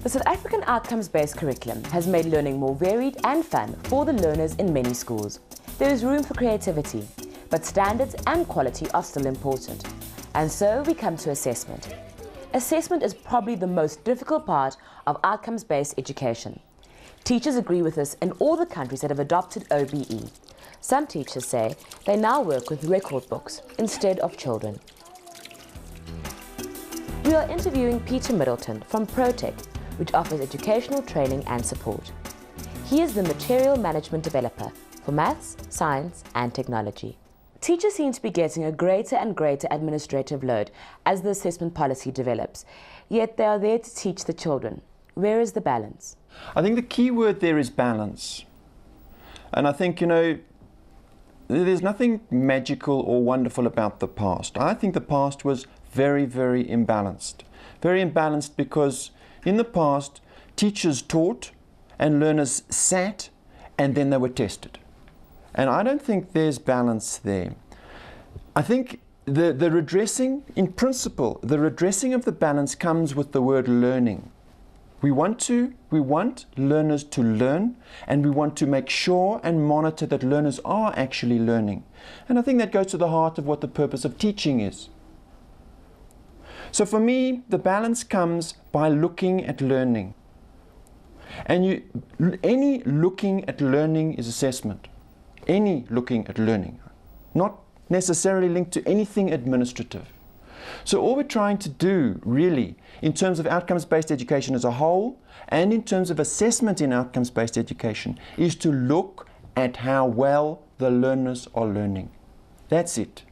The South African outcomes-based curriculum has made learning more varied and fun for the learners in many schools. There is room for creativity, but standards and quality are still important. And so we come to assessment. Assessment is probably the most difficult part of outcomes-based education. Teachers agree with this in all the countries that have adopted OBE. Some teachers say they now work with record books instead of children. We are interviewing Peter Middleton from Protech, which offers educational training and support. He is the material management developer for maths, science and technology. Teachers seem to be getting a greater and greater administrative load as the assessment policy develops, yet they are there to teach the children. Where is the balance? I think the key word there is balance. And I think, there's nothing magical or wonderful about the past. I think the past was very, very imbalanced. Very imbalanced because in the past, teachers taught and learners sat and then they were tested. And I don't think there's balance there. I think the redressing, in principle, the redressing of the balance comes with the word learning. We want learners to learn, and we want to make sure and monitor that learners are actually learning. And I think that goes to the heart of what the purpose of teaching is. So for me, the balance comes by looking at learning. And any looking at learning is assessment. Any looking at learning, not necessarily linked to anything administrative. So all we're trying to do, really, in terms of outcomes-based education as a whole, and in terms of assessment in outcomes-based education, is to look at how well the learners are learning. That's it.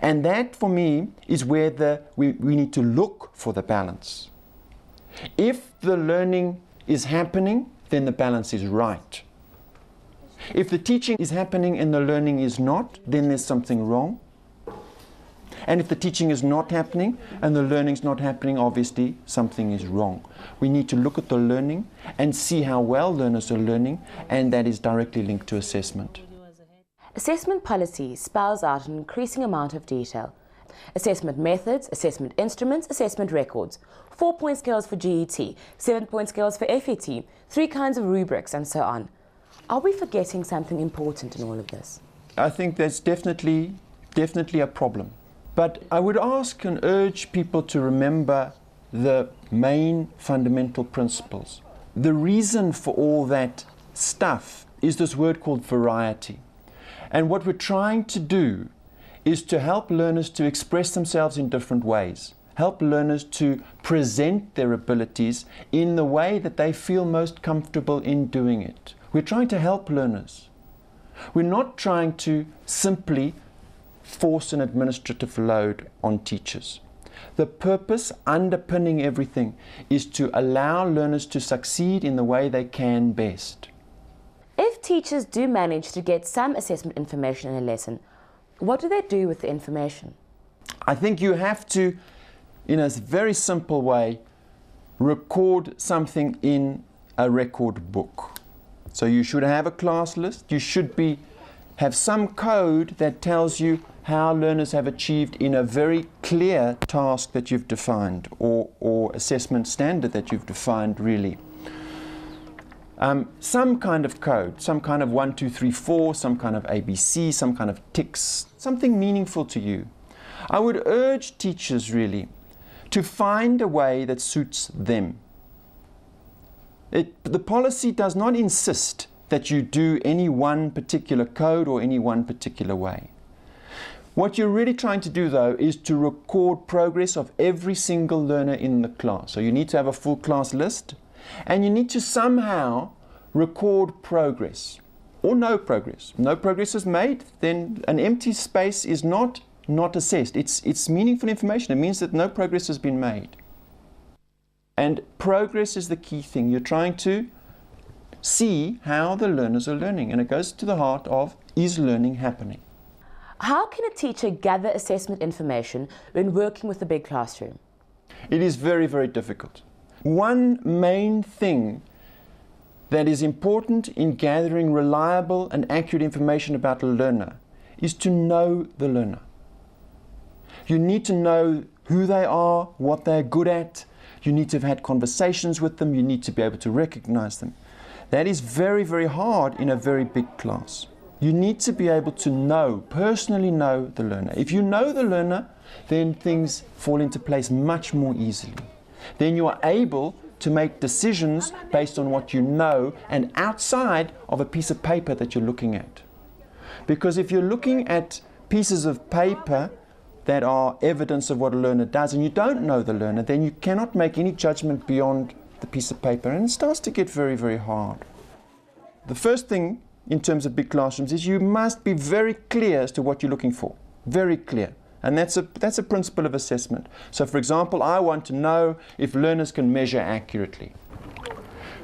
And that, for me, is where we need to look for the balance. If the learning is happening, then the balance is right. If the teaching is happening and the learning is not, then there's something wrong. And if the teaching is not happening and the learning is not happening, obviously something is wrong. We need to look at the learning and see how well learners are learning, and that is directly linked to assessment. Assessment policy spells out an increasing amount of detail. Assessment methods, assessment instruments, assessment records, 4-point scales for GET, 7-point scales for FET, 3 kinds of rubrics, and so on. Are we forgetting something important in all of this? I think that's definitely a problem. But I would ask and urge people to remember the main fundamental principles. The reason for all that stuff is this word called variety. And what we're trying to do is to help learners to express themselves in different ways. Help learners to present their abilities in the way that they feel most comfortable in doing it. We're trying to help learners. We're not trying to simply force an administrative load on teachers. The purpose underpinning everything is to allow learners to succeed in the way they can best. If teachers do manage to get some assessment information in a lesson, what do they do with the information? I think you have to, in a very simple way, record something in a record book. So you should have a class list. You should have some code that tells you how learners have achieved in a very clear task that you've defined, or assessment standard that you've defined, really. Some kind of code, some kind of 1, 2, 3, 4, some kind of ABC, some kind of ticks, something meaningful to you. I would urge teachers, really, to find a way that suits them. The policy does not insist that you do any one particular code or any one particular way. What you're really trying to do, though, is to record progress of every single learner in the class. So you need to have a full class list, and you need to somehow record progress or no progress. No progress is made, then an empty space is not assessed. It's meaningful information. It means that no progress has been made. And progress is the key thing. You're trying to see how the learners are learning, and it goes to the heart of, is learning happening? How can a teacher gather assessment information when working with a big classroom? It is very, very difficult. One main thing that is important in gathering reliable and accurate information about a learner is to know the learner. You need to know who they are, what they're good at. You need to have had conversations with them. You need to be able to recognize them. That is very, very hard in a very big class. You need to be able to know, personally know the learner. If you know the learner, then things fall into place much more easily. Then you are able to make decisions based on what you know and outside of a piece of paper that you're looking at. Because if you're looking at pieces of paper that are evidence of what a learner does and you don't know the learner, then you cannot make any judgment beyond the piece of paper, and it starts to get very, very hard. The first thing in terms of big classrooms is you must be very clear as to what you're looking for. Very clear. And that's a principle of assessment. So for example, I want to know if learners can measure accurately.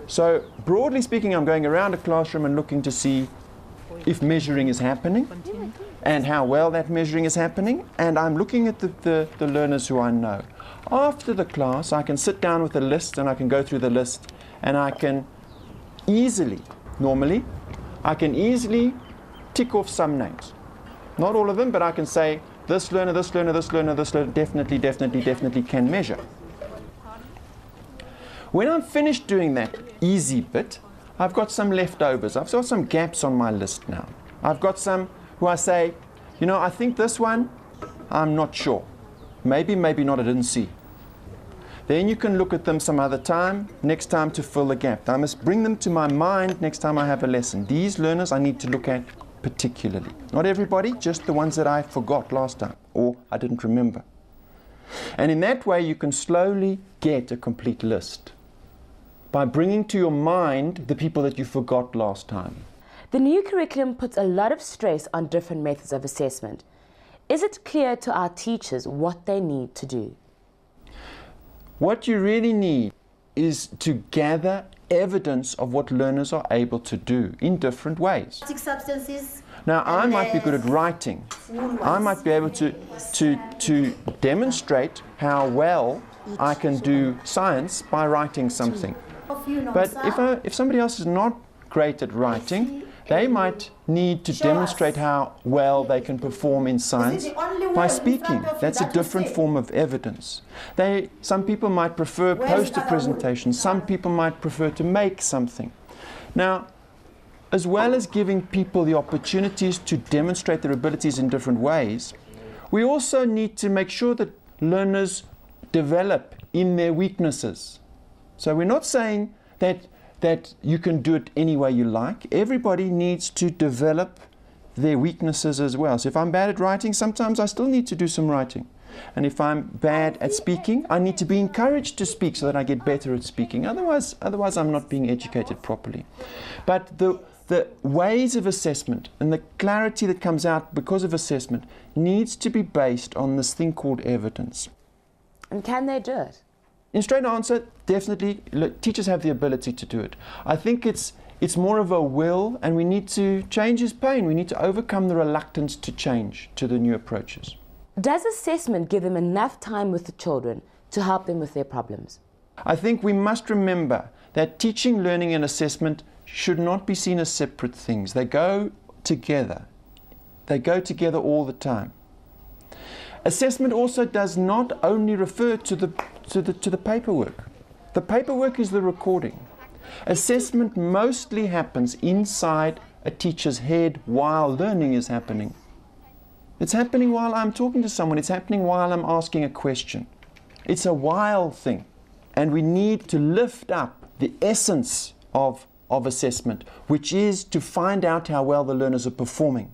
So broadly speaking, I'm going around a classroom and looking to see if measuring is happening and how well that measuring is happening, and I'm looking at the learners who I know. After the class, I can sit down with a list and I can go through the list, and I can easily, normally, I can easily tick off some names. Not all of them, but I can say this learner, this learner, this learner, this learner definitely can measure. When I'm finished doing that easy bit, I've got some leftovers. I've got some gaps on my list now. I've got some who I say, you know, I think this one, I'm not sure. Maybe, maybe not, I didn't see. Then you can look at them some other time, next time, to fill the gap. I must bring them to my mind next time I have a lesson. These learners I need to look at particularly. Not everybody, just the ones that I forgot last time or I didn't remember. And in that way you can slowly get a complete list by bringing to your mind the people that you forgot last time. The new curriculum puts a lot of stress on different methods of assessment. Is it clear to our teachers what they need to do? What you really need is to gather evidence of what learners are able to do in different ways. Now, I might be good at writing. I might be able to demonstrate how well I can do science by writing something. But if somebody else is not great at writing, they might need to demonstrate how well they can perform in science by speaking. That's a different form of evidence. Some people might prefer poster presentations. Some people might prefer to make something. Now, as well as giving people the opportunities to demonstrate their abilities in different ways, we also need to make sure that learners develop in their weaknesses. So we're not saying that you can do it any way you like. Everybody needs to develop their weaknesses as well. So if I'm bad at writing, sometimes I still need to do some writing. And if I'm bad at speaking, I need to be encouraged to speak so that I get better at speaking. Otherwise I'm not being educated properly. But the ways of assessment and the clarity that comes out because of assessment needs to be based on this thing called evidence. And can they do it? In straight answer, definitely, teachers have the ability to do it. I think it's more of a will, and we need to change his pain. We need to overcome the reluctance to change to the new approaches. Does assessment give them enough time with the children to help them with their problems? I think we must remember that teaching, learning and assessment should not be seen as separate things. They go together. They go together all the time. Assessment also does not only refer to the paperwork. The paperwork is the recording. Assessment mostly happens inside a teacher's head while learning is happening. It's happening while I'm talking to someone. It's happening while I'm asking a question. It's a while thing. And we need to lift up the essence of assessment, which is to find out how well the learners are performing.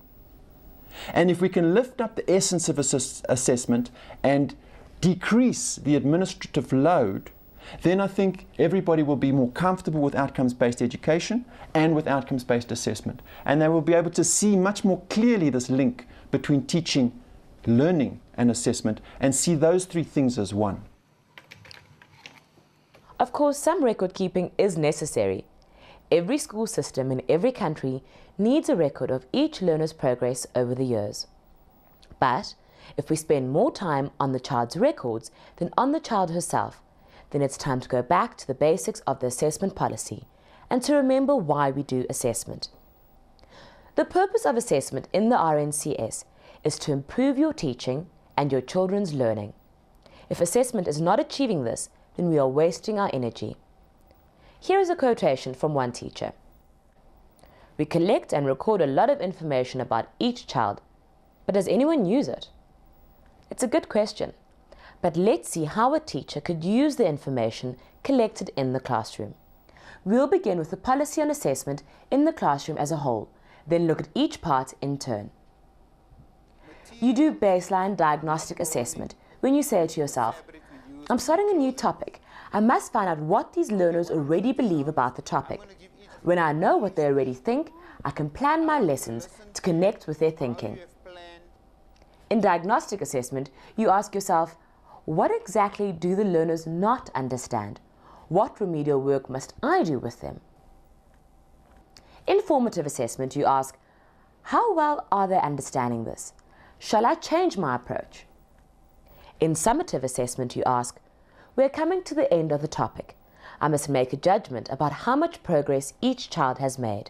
And if we can lift up the essence of assessment and decrease the administrative load, then I think everybody will be more comfortable with outcomes-based education and with outcomes-based assessment. And they will be able to see much more clearly this link between teaching, learning and assessment, and see those three things as one. Of course, some record keeping is necessary. Every school system in every country needs a record of each learner's progress over the years. But if we spend more time on the child's records than on the child herself, then it's time to go back to the basics of the assessment policy and to remember why we do assessment. The purpose of assessment in the RNCS is to improve your teaching and your children's learning. If assessment is not achieving this, then we are wasting our energy. Here is a quotation from one teacher. We collect and record a lot of information about each child, but does anyone use it? It's a good question, but let's see how a teacher could use the information collected in the classroom. We'll begin with the policy on assessment in the classroom as a whole, then look at each part in turn. You do baseline diagnostic assessment when you say to yourself, I'm starting a new topic. I must find out what these learners already believe about the topic. When I know what they already think, I can plan my lessons to connect with their thinking. In diagnostic assessment, you ask yourself, what exactly do the learners not understand? What remedial work must I do with them? In formative assessment, you ask, how well are they understanding this? Shall I change my approach? In summative assessment, you ask, we're coming to the end of the topic. I must make a judgment about how much progress each child has made.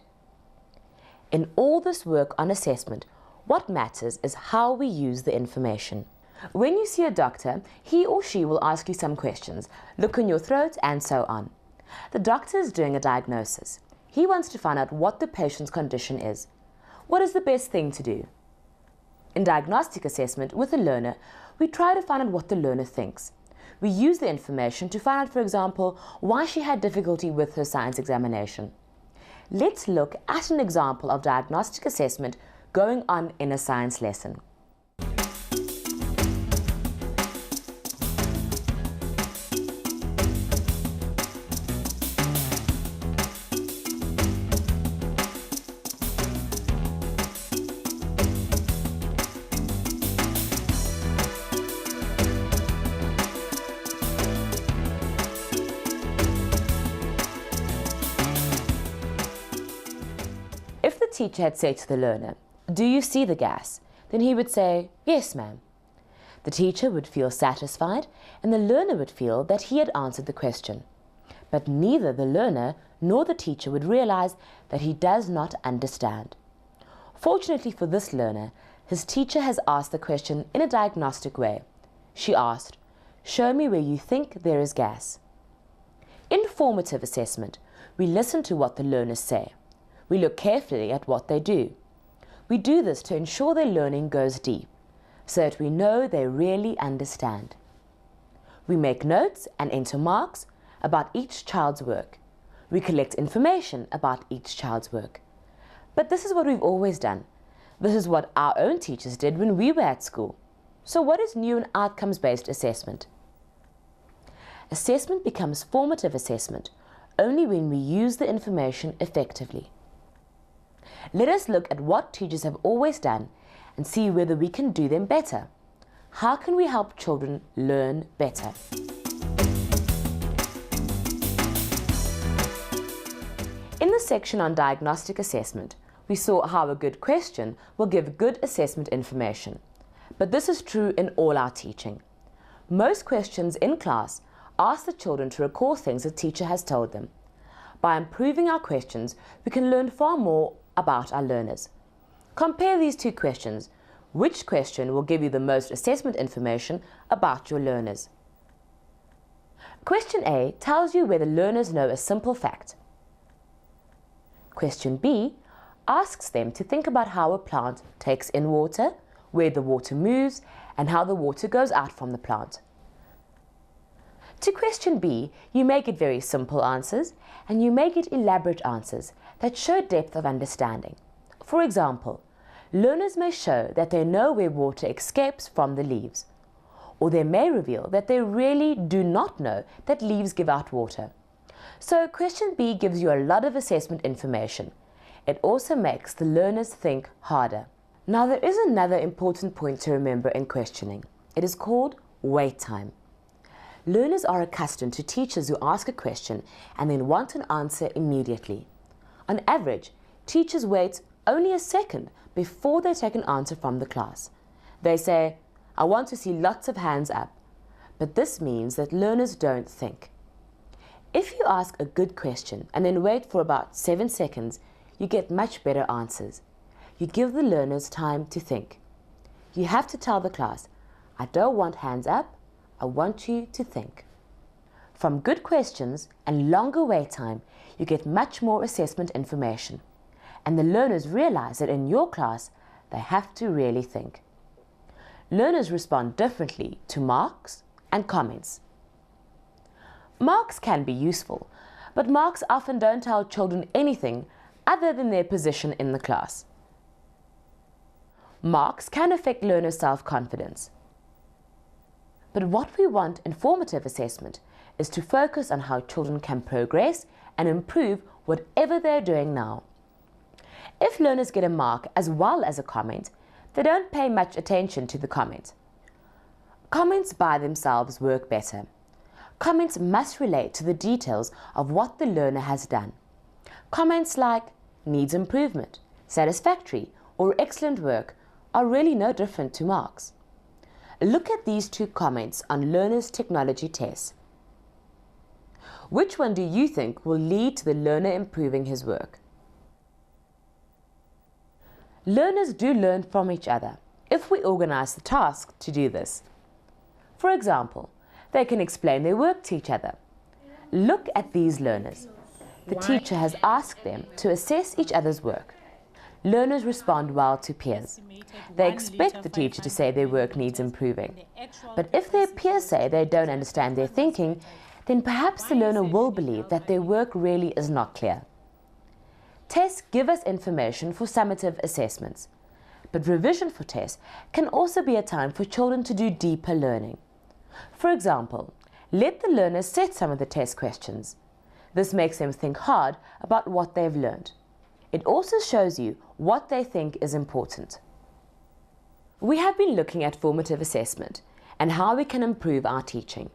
In all this work on assessment, what matters is how we use the information. When you see a doctor, he or she will ask you some questions, look in your throat, and so on. The doctor is doing a diagnosis. He wants to find out what the patient's condition is. What is the best thing to do? In diagnostic assessment with the learner, we try to find out what the learner thinks. We use the information to find out, for example, why she had difficulty with her science examination. Let's look at an example of diagnostic assessment going on in a science lesson. If the teacher had said to the learner, do you see the gas? Then he would say, yes, ma'am. The teacher would feel satisfied and the learner would feel that he had answered the question. But neither the learner nor the teacher would realize that he does not understand. Fortunately for this learner, his teacher has asked the question in a diagnostic way. She asked, show me where you think there is gas. In formative assessment, we listen to what the learners say. We look carefully at what they do. We do this to ensure their learning goes deep, so that we know they really understand. We make notes and enter marks about each child's work. We collect information about each child's work. But this is what we've always done. This is what our own teachers did when we were at school. So what is new in outcomes-based assessment? Assessment becomes formative assessment only when we use the information effectively. Let us look at what teachers have always done and see whether we can do them better. How can we help children learn better? In the section on diagnostic assessment, we saw how a good question will give good assessment information. But this is true in all our teaching. Most questions in class ask the children to recall things the teacher has told them. By improving our questions, we can learn far more about our learners. Compare these two questions. Which question will give you the most assessment information about your learners? Question A tells you whether learners know a simple fact. Question B asks them to think about how a plant takes in water, where the water moves, and how the water goes out from the plant. To question B, you may get very simple answers and you may get elaborate answers that show depth of understanding. For example, learners may show that they know where water escapes from the leaves, or they may reveal that they really do not know that leaves give out water. So question B gives you a lot of assessment information. It also makes the learners think harder. Now there is another important point to remember in questioning. It is called wait time. Learners are accustomed to teachers who ask a question and then want an answer immediately. On average, teachers wait only a second before they take an answer from the class. They say, I want to see lots of hands up. But this means that learners don't think. If you ask a good question and then wait for about 7 seconds, you get much better answers. You give the learners time to think. You have to tell the class, I don't want hands up, I want you to think. From good questions and longer wait time, you get much more assessment information, and the learners realize that in your class, they have to really think. Learners respond differently to marks and comments. Marks can be useful, but marks often don't tell children anything other than their position in the class. Marks can affect learners' self-confidence. But what we want in formative assessment is to focus on how children can progress and improve whatever they're doing now. If learners get a mark as well as a comment, they don't pay much attention to the comment. Comments by themselves work better. Comments must relate to the details of what the learner has done. Comments like needs improvement, satisfactory, or excellent work are really no different to marks. Look at these two comments on learners' technology tests. Which one do you think will lead to the learner improving his work? Learners do learn from each other if we organize the task to do this. For example, they can explain their work to each other. Look at these learners. The teacher has asked them to assess each other's work. Learners respond well to peers. They expect the teacher to say their work needs improving. But if their peers say they don't understand their thinking, then perhaps the learner will believe that their work really is not clear. Tests give us information for summative assessments, but revision for tests can also be a time for children to do deeper learning. For example, let the learners set some of the test questions. This makes them think hard about what they've learned. It also shows you what they think is important. We have been looking at formative assessment and how we can improve our teaching.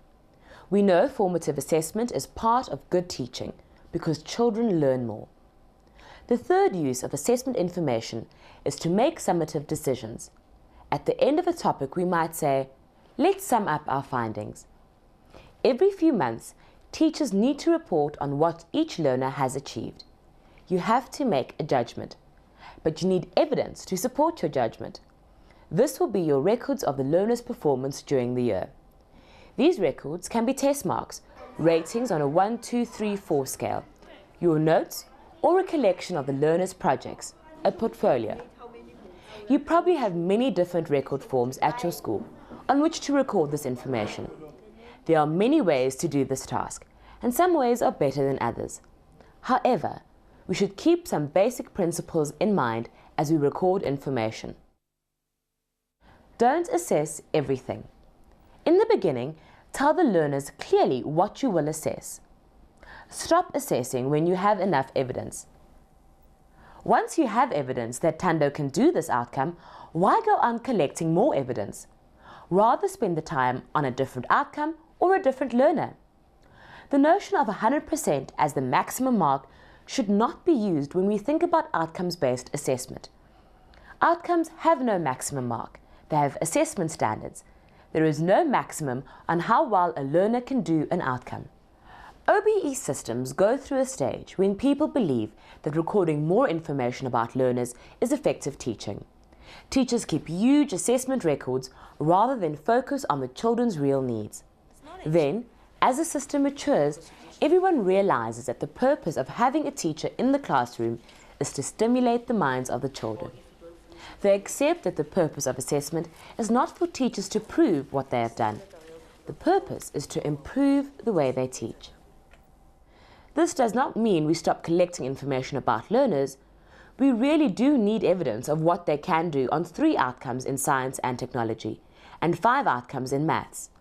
We know formative assessment is part of good teaching because children learn more. The third use of assessment information is to make summative decisions. At the end of a topic, we might say, let's sum up our findings. Every few months, teachers need to report on what each learner has achieved. You have to make a judgment, but you need evidence to support your judgment. This will be your records of the learner's performance during the year. These records can be test marks, ratings on a 1, 2, 3, 4 scale, your notes, or a collection of the learner's projects, a portfolio. You probably have many different record forms at your school on which to record this information. There are many ways to do this task, and some ways are better than others. However, we should keep some basic principles in mind as we record information. Don't assess everything. In the beginning, tell the learners clearly what you will assess. Stop assessing when you have enough evidence. Once you have evidence that Tando can do this outcome, why go on collecting more evidence? Rather spend the time on a different outcome or a different learner. The notion of 100% as the maximum mark should not be used when we think about outcomes-based assessment. Outcomes have no maximum mark. They have assessment standards. There is no maximum on how well a learner can do an outcome. OBE systems go through a stage when people believe that recording more information about learners is effective teaching. Teachers keep huge assessment records rather than focus on the children's real needs. Then, as the system matures, everyone realizes that the purpose of having a teacher in the classroom is to stimulate the minds of the children. They accept that the purpose of assessment is not for teachers to prove what they have done. The purpose is to improve the way they teach. This does not mean we stop collecting information about learners. We really do need evidence of what they can do on 3 outcomes in science and technology, and 5 outcomes in maths.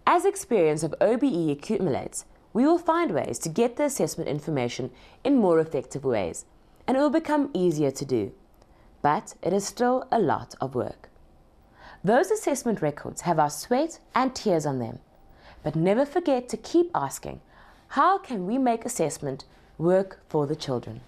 As experience of OBE accumulates, we will find ways to get the assessment information in more effective ways, and it will become easier to do. But it is still a lot of work. Those assessment records have our sweat and tears on them, but never forget to keep asking, how can we make assessment work for the children?